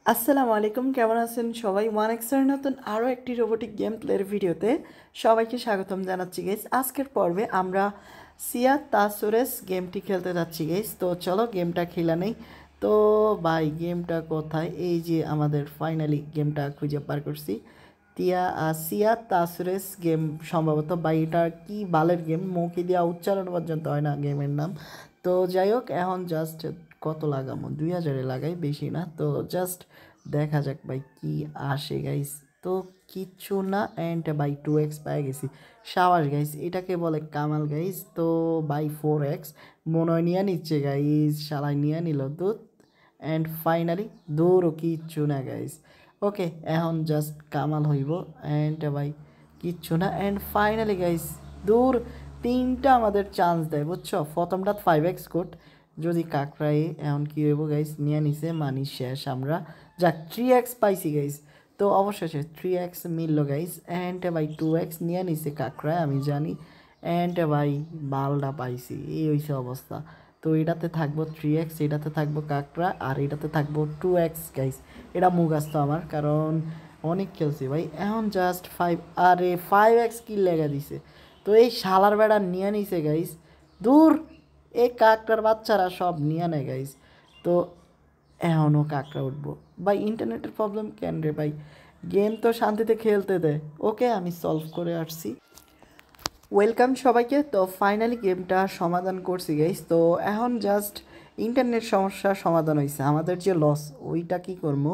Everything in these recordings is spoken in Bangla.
আসসালামু আলাইকুম, কেমন আছেন সবাই? ওয়ান এক্সের নতুন আরও একটি রোবোটিক গেম প্লের ভিডিওতে সবাইকে স্বাগতম জানাচ্ছি গাইস। আজকের পর্বে আমরা সিয়া তাসুরেস গেমটি খেলতে যাচ্ছি গাইস। তো চলো গেমটা খেলা নেই। তো ভাই গেমটা কোথায়? এই যে আমাদের ফাইনালি গেমটা খুঁজে পার করছি। সিয়া তাসুরেস গেম সম্ভবত। ভাই এটা কি বালের গেম, মুখে দেওয়া উচ্চারণ পর্যন্ত হয় না গেমের নাম। তো যাই হোক, এখন জাস্ট কত লাগামো, 2000-এ লাগাই, বেশি না। তো জাস্ট দেখা যাক ভাই কি আসে গাইস। তো কিচ্ছু না, অ্যান্ড বাই 2x পেয়ে গেছি। সাবাস গাইস, এটাকে বলে কামাল গাইস। তো বাই 4x মনে হয় নিয়ে নিচ্ছে গাইস, শালায় নিয়ে নিল দুধ। অ্যান্ড ফাইনালি দৌড়ও কিচ্ছু না গাইস। ওকে, এখন জাস্ট কামাল হইব। অ্যান্ড ভাই কিচ্ছু না, অ্যান্ড ফাইনালি গাইস দূর তিনটা আমাদের চান্স দেয়, বুঝছো? প্রথমটা 5x কোড, যদি কাকড়াই এখন কী হইব গাইস, নিয়ে নিছে মানি শেষ আমরা। যাক 3x পাইছি গাইস। তো অবশেষে 3x মিলল গাইস। অ্যান্ড ভাই 2x নিয়ে নিছে কাকড়ায়, আমি জানি। অ্যান্ড ভাই বালটা পাইছি, এই হইছে অবস্থা। তো এটাতে থাকবো 3x, এটাতে থাকবো কাকড়া, আর এটাতে থাকবো 2x গাইস। এটা মুগাস্ত আমার, কারণ অনেক খেলছি ভাই। এখন জাস্ট 5, আরে 5x কি লেগে দিছে। তো এই শালার বেড়া নিয়ে নিছে গাইস। দূর, এই কাকটার বাচ্চারা সব নিয়ে নেয় গাইস। তো এখনও কাকড়া উঠবো ভাই। ইন্টারনেটের প্রবলেম কেন রে ভাই? গেম তো শান্তিতে খেলতে দেয়। ওকে, আমি সলভ করে আসছি। ওয়েলকাম সবাইকে। তো ফাইনালি গেমটা সমাধান করছি গাইস। তো এখন জাস্ট ইন্টারনেট সমস্যার সমাধান হয়েছে, আমাদের যে লস ওইটা কি করবো।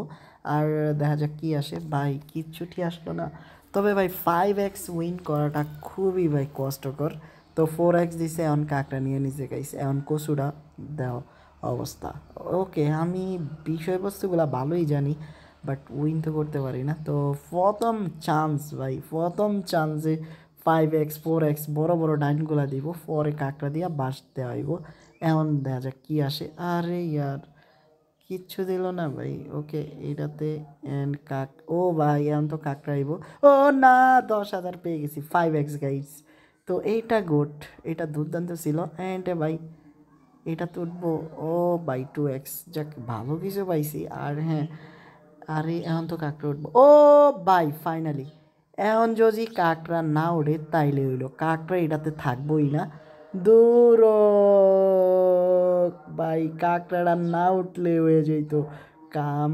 আর দেখা যাক কি আসে ভাই। কিচ্ছুটি আসলো না। তবে ভাই 5x উইন করাটা খুবই ভাই কষ্টকর। তো 4x দিছে, এখন কাকটা নিয়ে নিছে গাইস। এখন কচুটা দেও অবস্থা। ওকে, আমি বিষয়বস্তুগুলো ভালোই জানি, বাট উইন তো করতে পারি না। তো প্রথম চান্স ভাই, প্রথম চান্সে 5x 4x বড় বড় ডাইনগুলা দিব, পরে কাকড়া দিয়া বাঁশ দেওয়া হইব। এখন দেখা যাক কি আসে। আরে ইয়ার কিচ্ছু দিল না ভাই। ওকে, এটাতে এন্ড ও ভাই এখন তো কাকড়া আইব। ও না, 10,000 পেয়ে গেছি। 5x guys. তো এইটা গুড, এটা দুর্দান্ত ছিল। অ্যান্ড ভাই এটা তো উঠবো। ও বাই 2x, যাক ভালো কিছু পাইছি। আর হ্যাঁ, আরে এখন তো কাকড়া উঠবো। ও বাই ফাইনালি। এখন যদি কাকড়া না ওঠে তাইলে হইলো, কাকড়া এটাতে থাকবোই না। দূর ভাই, কাকড়াটা না উঠলে হয়ে যেত কাম।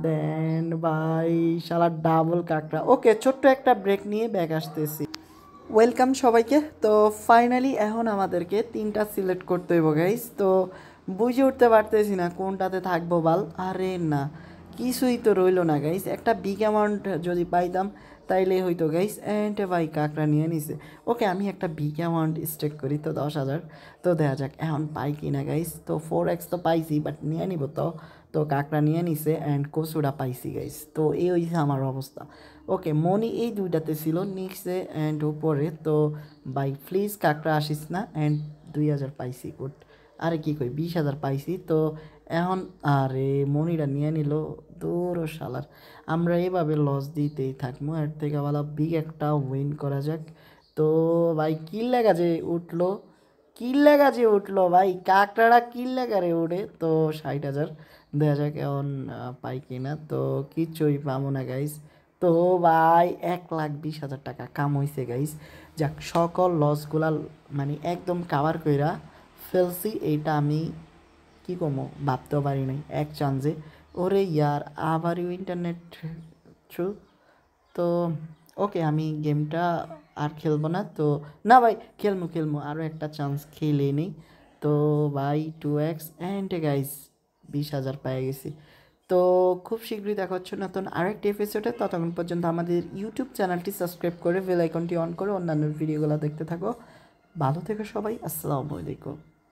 দেন ভাই শালা ডাবল কাকড়া। ওকে, ছোট্ট একটা ব্রেক নিয়ে ব্যাক আসতেছি। ওয়েলকাম সবাইকে। তো ফাইনালি এখন আমাদেরকে তিনটা সিলেক্ট করতে হইব গাইস। তো বুঝে উঠতে পারতেছি না কোনটাতে থাকবো বাল। আরে না, কিছুই তো রইলো না গাইস। একটা বিগ অ্যামাউন্ট যদি পাইতাম তাইলে হইতো গাইস। অ্যান্ড ভাই কাকড়া নিয়ে নিছে। ওকে, আমি একটা বিগ অ্যামাউন্ট স্টেক করি, তো 10,000। তো দেখা যাক এখন পাই কি না গাইস। তো 4x তো পাইছি, বাট নিয়ে নিব তো। তো কাকড়া নিয়ে নিছে, অ্যান্ড কচুটা পাইছি গাইস। তো এই হইছে আমার অবস্থা। ওকে, মনি এই দুইটাতে ছিল, নিচে অ্যান্ড উপরে। তো বাই প্লিজ কাকড়া আসিস না। অ্যান্ড 2,000 পাইছি, গুড। আরে কি কই, 20,000 পাইছি। তো এখন আরে মনিটা নিয়ে নিল। দূর শালার, আমরা এভাবে লস দিতেই থাকবো। এর থেকে ভালো বিগ একটা উইন করা যাক। তো ভাই কিল লেগা যে উঠলো, কিল লেগা যে উঠলো ভাই, কাকড়াটা কিল লেগা রে উঠে। তো 60,000 দেখা যাক এখন পাই কিনা। তো কিচ্ছুই পাবো না গাইস। তো ভাই 1,20,000 টাকা কাম হয়েছে গাইস। যাক, সকল লসগুলা মানে একদম কাভার কইরা ফেলছি। এইটা আমি কী করবো ভাবতেও পারি নাই এক চান্সে। ওরে ইয়ার, আবারও ইন্টারনেট থ্রু। তো ওকে, আমি গেমটা আর খেলবো না। তো না ভাই, খেলবো আরও একটা চান্স খেলে নেই। তো ভাই 2x অ্যান্ড গাইস 20,000 পেয়ে গেছি। তো খুব শীঘ্রই দেখা হচ্ছে নতুন আরেকটি এপিসোডে। ততক্ষণ পর্যন্ত আমাদের ইউটিউব চ্যানেলটি সাবস্ক্রাইব করে বেল আইকনটি অন করে অন্যান্য ভিডিওগুলো দেখতে থাকো। ভালো থেকো সবাই, আসসালামু আলাইকুম।